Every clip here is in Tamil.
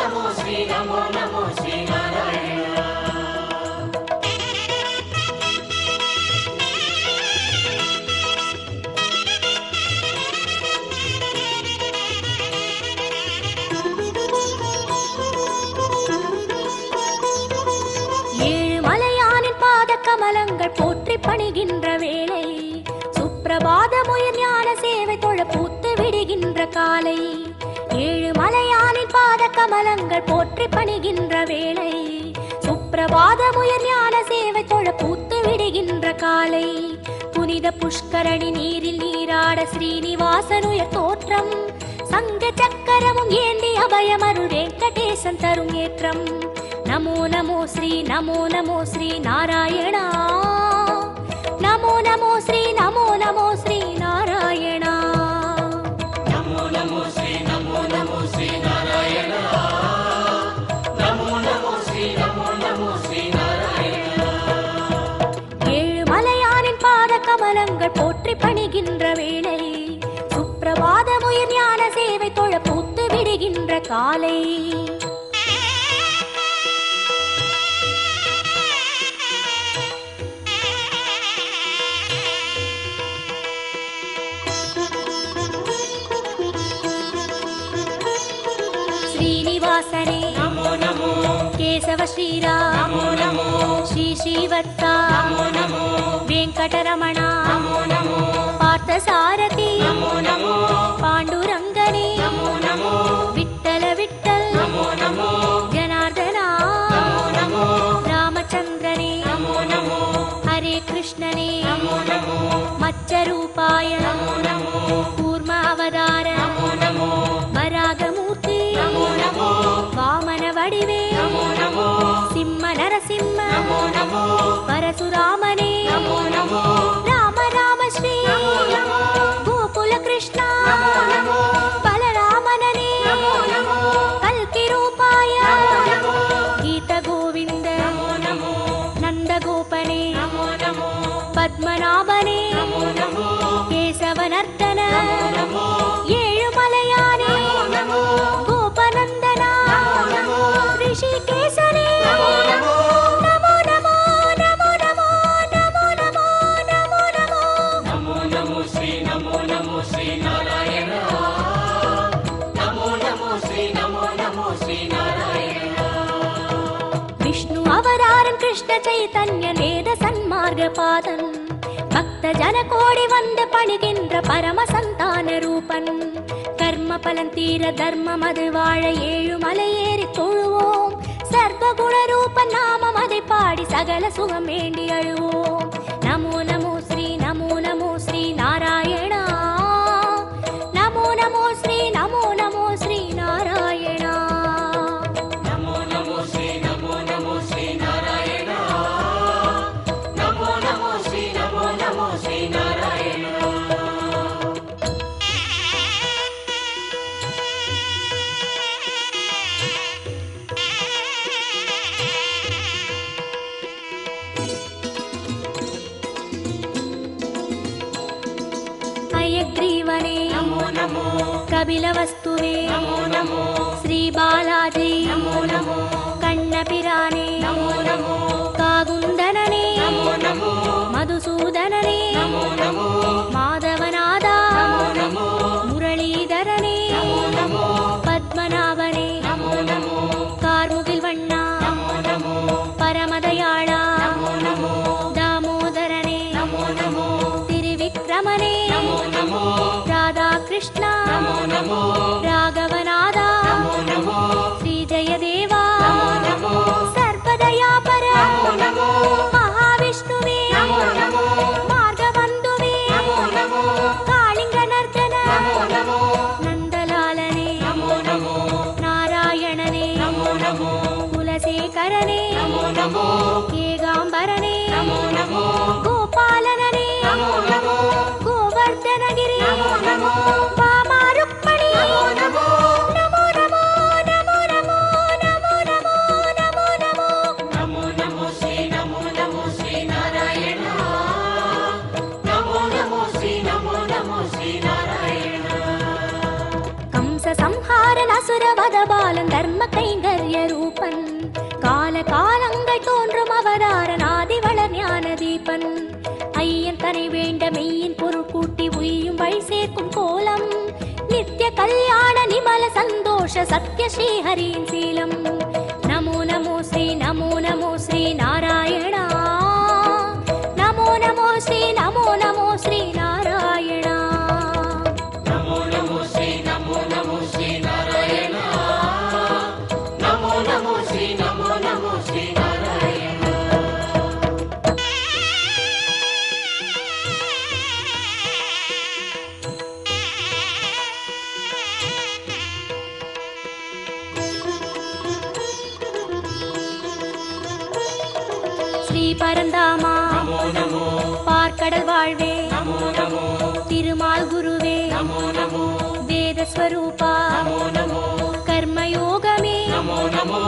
नमो श्री नारायण। கமலங்கள் போற்றி பணிகின்ற வேளை சுப்பிரபாதமுயர் ஞான சேவை தொழ பூத்து விடுகின்ற காலை ஏழு மலையானின் பாத கமலங்கள் போற்றி பணிகின்ற வேளை சுப்பிரபாதமுயர் ஞான சேவை தொழ பூத்து விடுகின்ற காலை புனித புஷ்கரணி நீரில் நீராட ஸ்ரீனிவாசனுயர் தோற்றம் சங்க சக்கரமும் ஏந்தி அபயமருள் வெங்கடேசன் தரும் ஏற்றம் नमो नमो श्री नारायण नमो नमो श्री नारायण नमो नमो श्री नारायण नमो नमो श्री नारायण। ஏழு மலையானின் பாத கமலங்கள் போற்றி பணிகின்ற வேளை சுப்பிரபாதமுயர் ஞான சேவை தொழ பூத்து விடுகின்ற காலை नमो नमो केशव श्रीराम नमो नमो श्री श्रीवत्सा नमो नमो वेंकटरमण नमो नमो पार्थसारथी नमो नमो पांडुरंगने नमो नमो विठ्ठल विठ्ठल नमो नमो जनार्दना नमो नमो रामचंद्रने नमो नमो हरे कृष्णने नमो नमो मत्स्यरूपाय नमो नमो कूर्म अवतार नमो नमो वरागमूर्ति नमो नमो वामन वडिवे नमो नमो सिंह नरसिंह नमो नमो परशुरामने नमो नमो राम राम श्री नमो नमो गोकुल कृष्ण नमो नमो बलरामनने नमो नमो कल्कि रूपाय नमो नमो गीत गोविंद नमो नमो नंद गोपने नमो नमो पद्मनाभने नमो नमो केशवनर्दन नमो नमो ஏழுமலையானே नमो கோபநந்தனா नमो ऋषिकेशने नमो नमो नमो नमो नमो नमो नमो नमो नमो नमो नमो नमो श्री नारायण नमो नमो श्री नारायण। विष्णु अवतारन कृष्ण चैतन्य वेद सन्मार्ग पादन भक्त जन कोडि वंद पणिगिன்ற परम संतान रूपन कर्म पलन तीर धर्म मது வாழ ஏழு மலையேறி தொழுவோம் சர்வகுண ரூபன் நாமம் அதை பாடி சகல சுகம் வேண்டி அழுவோம் நமோ நமோ ஸ்ரீ நாராயண நமோ நமோ ஸ்ரீ நாராயண नमो नमो श्री नारायण नमो नमो श्री नारायण। हयग्रीवने नमो नमो कपिलवस्तुवे नमो नमो श्री बालाजी नमो नमो कण्णपिराने नमो नमो कागुन्दनने नमो नमो मधुसूदनने नमो नमो माधवनादा नमो नमो मुरलीधरने नमो नमो पद्मनाभने नमो नमो कार्मुगिल वण्णा नमो नमो परमदयाळा नमो नमो दामोदरने नमो नमो त्रिविक्रमने नमो नमो राधा कृष्ण नमो नमो राघवनादा नमो नमो श्रीजयदेवा नमो नमो सर्वदयापर नमो नमो महाविष्णुवे नमो नमो मार्गबन्धुवे नमो नमो कालिङ्गनर्दन नमो नमो नन्दलालने नमो नमो नारायणने नमो नमो कुलशेखरने नमो नमो केगाम्बरने नमो नमो गोपालनने नमो नमो गोवर्धनगिरि नमो नमो वामा रुक्मणि नमो नमो नमो नमो नमो नमो नमो नमो नमो नमो नमो नमो श्री नारायण नमो नमो श्री नारायण। कंस संहारन असुर वध बालन धर्म कैंग சத்ய ஸ்ரீ ஹரியின் சீலம். நமோ நமோ ஸ்ரீ நமோ நமோ ஸ்ரீ நாராயணா. நமோ நமோ ஸ்ரீ நமோ நமோ ஸ்ரீ நாராயணா. நமோ நமோ ஸ்ரீ நமோ நமோ ஸ்ரீ நாராயணா. நமோ நமோ ஸ்ரீ நமோ நமோ ஸ்ரீ நாராயணா. ஸ்ரீ பரந்தாமா நமோ நமோ பார்க்கடல் வாழ்வே நமோ நமோ திருமால் குருவே நமோ நமோ வேதஸ்வரூபா நமோ நமோ கர்மயோகமே நமோ நமோ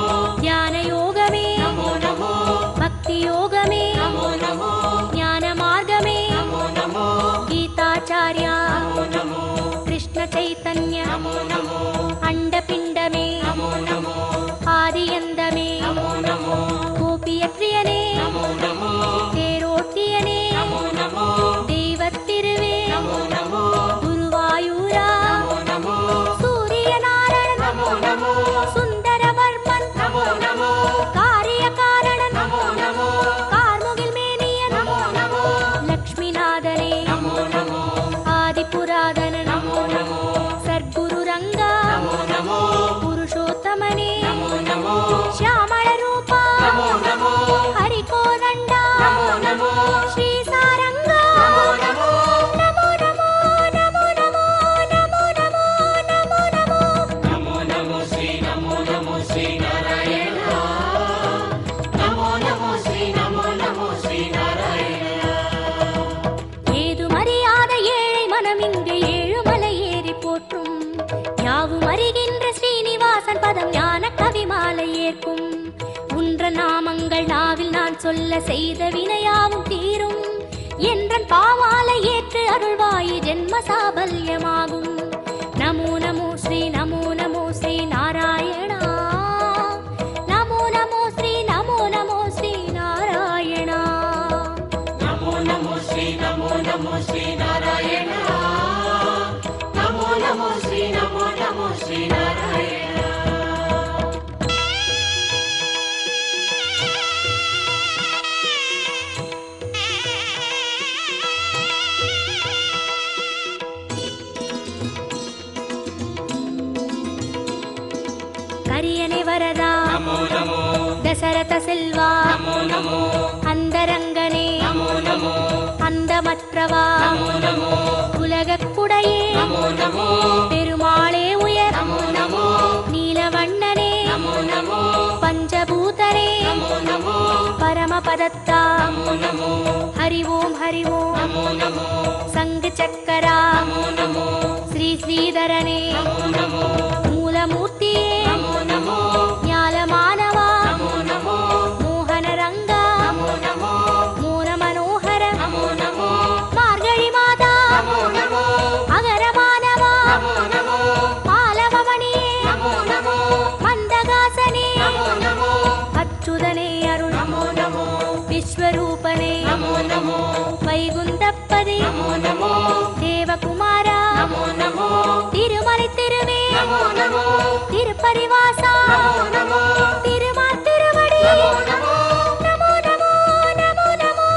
ஞான யோகமே நமோ நமோ பக்தி யோகமே நமோ நமோ ஞான மார்க்கமே நமோ நமோ கீதாச்சார்யா நமோ நமோ கிருஷ்ண சைத்தன்ய நமோ நமோ அண்டபிண்டமே நமோ நமோ ஆதியந்தமே நமோ நமோ கோபியத்ரியனே நமோ நமோ தேரோட்டியனே நமோ நமோ தெய்வத்திருவே நமோ நமோ குருவாயூரா நமோ நமோ சூரியநாராயணன் நமோ நமோ சுந்தரவர்மன் நமோ நமோ காரியகாரணன் நமோ நமோ கார்முகில் மேனியன் நமோ நமோ லக்ஷ்மிநாதனே நமோ நமோ ஆதிபுராதனன் நமோ நமோ சர்க்குரு ரங்கா நமோ நமோ புருஷோத்தமனே நமோ நமோ ಶ್ಯಾಮಳ ರೂಪ நமோ நமோ ಹರಿಕೋದಂಡ நமோ நமோ ಶ್ರೀ ಸಾರಂಗ நமோ நமோ ನಮೋ ನಮೋ ನಮೋ ನಮೋ ನಮೋ ನಮೋ ನಮೋ ನಮೋ நமோ நமோ ஸ்ரீ நமோ நமோ ஸ்ரீ நாராயணா. நமோ நமோ ஸ்ரீ நமோ நமோ ஸ்ரீ நாராயணா. ஏதும் அறியாத ஏழை மனம் இங்கே ஏழுமலை ஏறி போற்றும் யாவும் அறிகின்ற ஸ்ரீனிவாசன் பதம் ஞான கவிமாலை ஏற்கும் உன்ற நாமங்கள் நாவில் நான் சொல்ல செய்த வினையாவும் தீரும் என்றன் பாவாலை ஏற்று அருள்வாயி ஜென்ம சாபல்யமாகும். நமோ நமோ ஸ்ரீ நமோ நமோ ஸ்ரீ நாராயணா. நமோ நமோ ஸ்ரீ நமோ நமோ ஸ்ரீ நாராயணா. நமோ நமோ ஸ்ரீ நமோ நமோ ஸ்ரீ நாராயணா. நமோ நமோ ஸ்ரீ நமோ நமோ ஸ்ரீ நாராயணா. கரியனை வரதா நமோ நமோ தசரத செல்வா நமோ நமோ அந்தரங்கனே நமோ நமோ அந்தமற்றவா நமோ நமோ உலகக்குடையே நமோ நமோ பெருமாளே உயர் நமோ நமோ நீலவண்ணனே நமோ நமோ பஞ்சபூதனே நமோ நமோ பரமபதத்தா நமோ நமோ ஹரி ஓம் ஹரி ஓம் நமோ நமோ சங்கு சக்கரா நமோ நமோ ஸ்ரீ ஸ்ரீதரனே நமோ நமோ மூலமூர்த்தியே நமோ நமோ ஞாலமானவா நமோ நமோ மோகன ரங்கா நமோ நமோ மோன மனோகர நமோ நமோ மார்கழி மாதா நமோ நமோ அகரமானவா நமோ நமோ மாலவமணியே நமோ நமோ மந்தகாசனே நமோ நமோ அச்சுதனே அருள் நமோ நமோ விஸ்வரூபனே நமோ நமோ வைகுந்தப்பதே நமோ நமோ தேவகுமாரா நமோ நமோ திருமலை திருவே நமோ நமோ திருப்பரிவாசா நமோ நமோ திருமால் திருவடி நமோ நமோ நமோ நமோ நமோ நமோ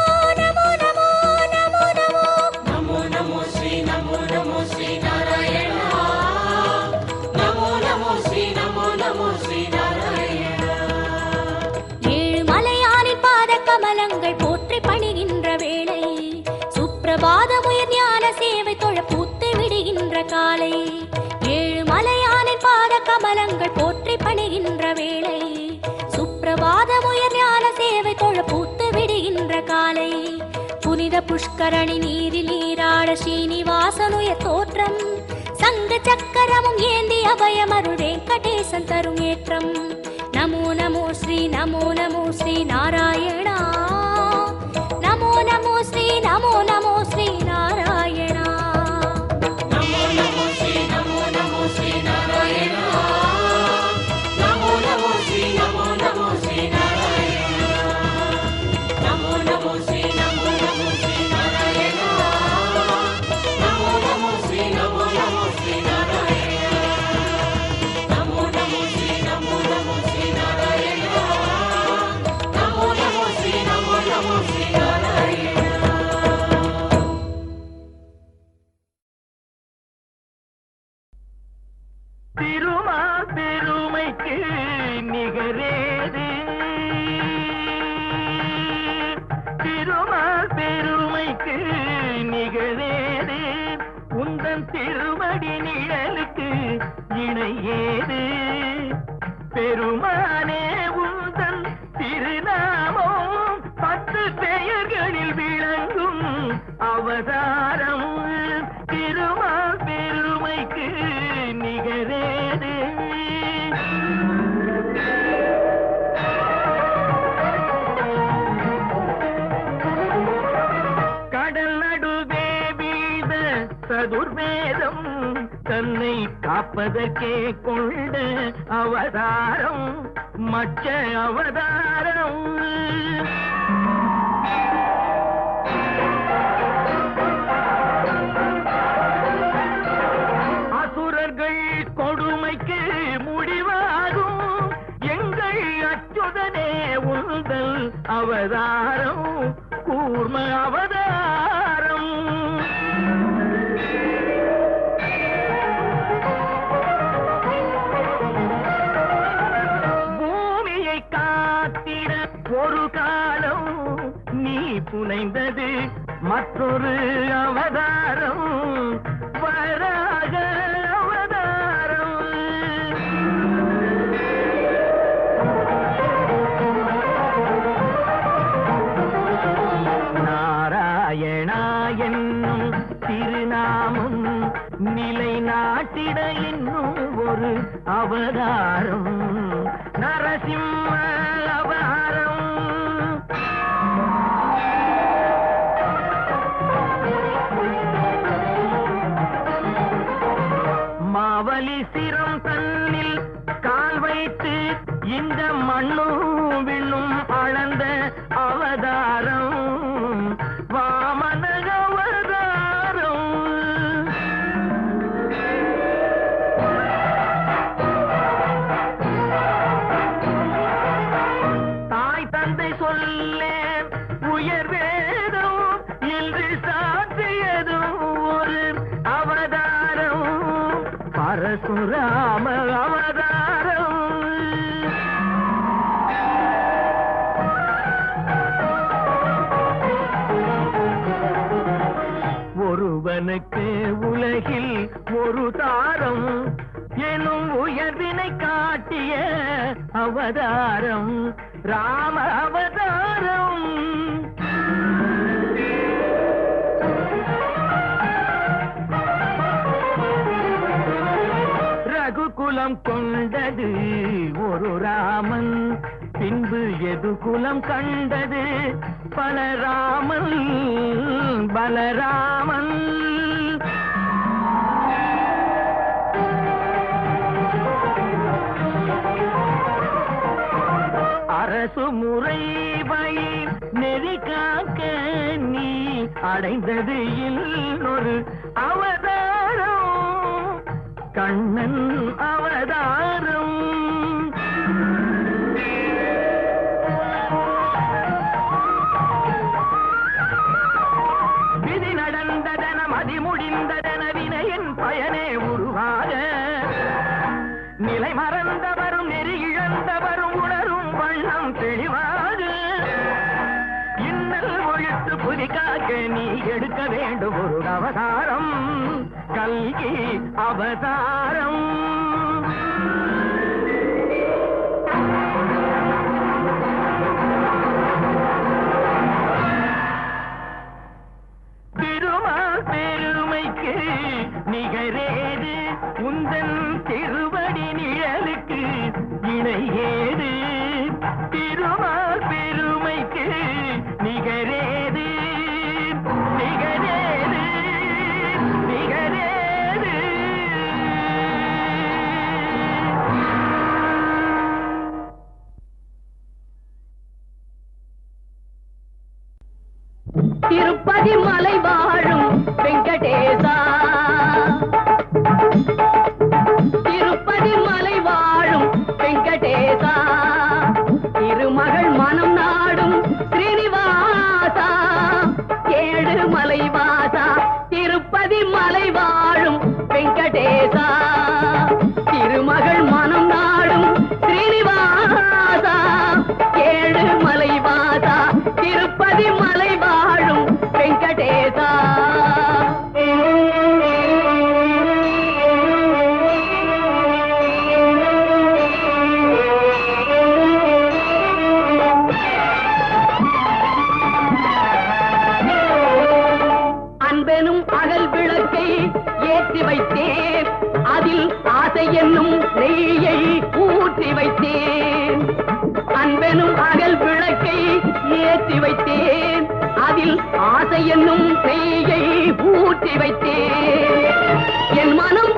நமோ நமோ நமோ நமோ நமோ நமோ ஸ்ரீ நமோ நமோ ஸ்ரீ நாராயணா. நமோ நமோ ஸ்ரீ நமோ நமோ ஸ்ரீ நாராயணா. ஏழு மலையானின் பாத கமலங்கள் போற்றி பணிகின்ற வேளை சுப்பிரபாதமுயர் ஞான சேவை தொழ பூத்து விடுகின்ற காலை ஏழு மலையானின் பாத கமலங்கள் போற்றி பணிகின்ற வேளை சுப்பிரபாதமுயர் ஞான சேவை தொழ பூத்து விடுகின்ற காலை புனித புஷ்கரணி நீரில் நீராட ஸ்ரீனிவாசனுயர் தோற்றம் சங்க சக்கரமும் ஏந்தி அபயமருள் வெங்கடேசன் தரும் ஏற்றம். நமோ நமோ ஸ்ரீ நமோ நமோ ஸ்ரீ நாராயணா. நமோ நமோ ஸ்ரீ நமோ நமோ ஸ்ரீ நாராயணா. நமோ நமோ ஸ்ரீ நமோ நமோ ஸ்ரீ நாராயணா. நமோ நமோ ஸ்ரீ நமோ நமோ ஸ்ரீ நாராயணா. நமோ நமோ ஸ்ரீ நமோ நமோ ஸ்ரீ நாராயணா. நமோ நமோ ஸ்ரீ நமோ நமோ ஸ்ரீ நாராயணா. நமோ நிகரேது திருமால் பெருமைக்கு நிகரேது உந்தன் திருமடி நிழலுக்கு இணையேது பெருமானே உந்தன் திருநாமம் 10 பெயர்களில் விளங்கும் அவதாரம் திருமால் பெருமைக்கு நிகரேது கடல் நடுவே வீழ்ந்த சதுர்வேதம் தன்னை காப்பதற்கே கொண்ட அவதாரம் மச்ச அவதாரம் அசுரர்கள் கொடுமைக்கு முடிவாகும் எங்கள் அச்சுதனே உந்தல் அவதாரம் கூர்ம அவதாரம் பூமியை காத்திட ஒரு காலம் நீ புனைந்தது மற்றொரு அவதாரம் வராக அவதாரம் நாராயணா என்னும் திருநாமம் நிலை நாட்டிட இன்னும் ஒரு அவதாரம் நரசிம்ம அவதாரம் மாவலி சிரம் தன்னில் கால் வைத்து இந்த மண்ணும் விண்ணும் அளந்த அவதாரம் வாமன அவதாரம் தாய் தந்தை சொல்லே உயர் வேதம் என்று சாற்றியதும் ஒரு அவதாரம் பரசுராம அவதாரம் ஒருவனுக்கு உலகில் ஒரு தாரம் எனும் உயர்வினை காட்டிய அவதாரம் ராம அவதாரம் ரகுகுலம் கொண்டது ஒரு ராமன் பின்பு எது குலம் கண்டது பலராமன் பலராமன் அரசு முறை வயிர் நெறி காக்க நீ அடைந்தது இன்னொரு அவதாரம் கண்ணன் அவதாரம் விதி நடந்ததன மதி முடிந்ததன வினையின் பயனே உருவாக நிலை மறந்தவரும் நெறி இழந்தவரும் உணரும் வண்ணம் தெளிவாக இன்னல் ஒழித்து புதிக்காக நீ எடுக்க வேண்டும் ஒரு அவதாரம் கல்கி அவதாரம் திருமால் பெருமைக்கு நிகரேது உந்தன் திருவடி நிழலுக்கு இணையேது திருமால் பெருமைக்கு நிகரேது நிகரேது நிகரேது திருப்பதி மலை வாழும் வெங்கடேசா திருப்பதி மலை வாழும் வெங்கடேசா திருமகள் மனம் நாடும் ஸ்ரீனிவாசா ஏழு மலை வாசா திருப்பதி மலை வாழும் வெங்கடேசா திருமகள் மனம் நாடும் ஸ்ரீனிவாசா அதில் ஆசை என்னும் நெய்யை ஊற்றி வைத்தேன். அன்பெனும் அகல் விளக்கை ஏற்றி வைத்தேன். அதில் ஆசை என்னும் நெய்யை ஊற்றி வைத்தேன். என் மனம்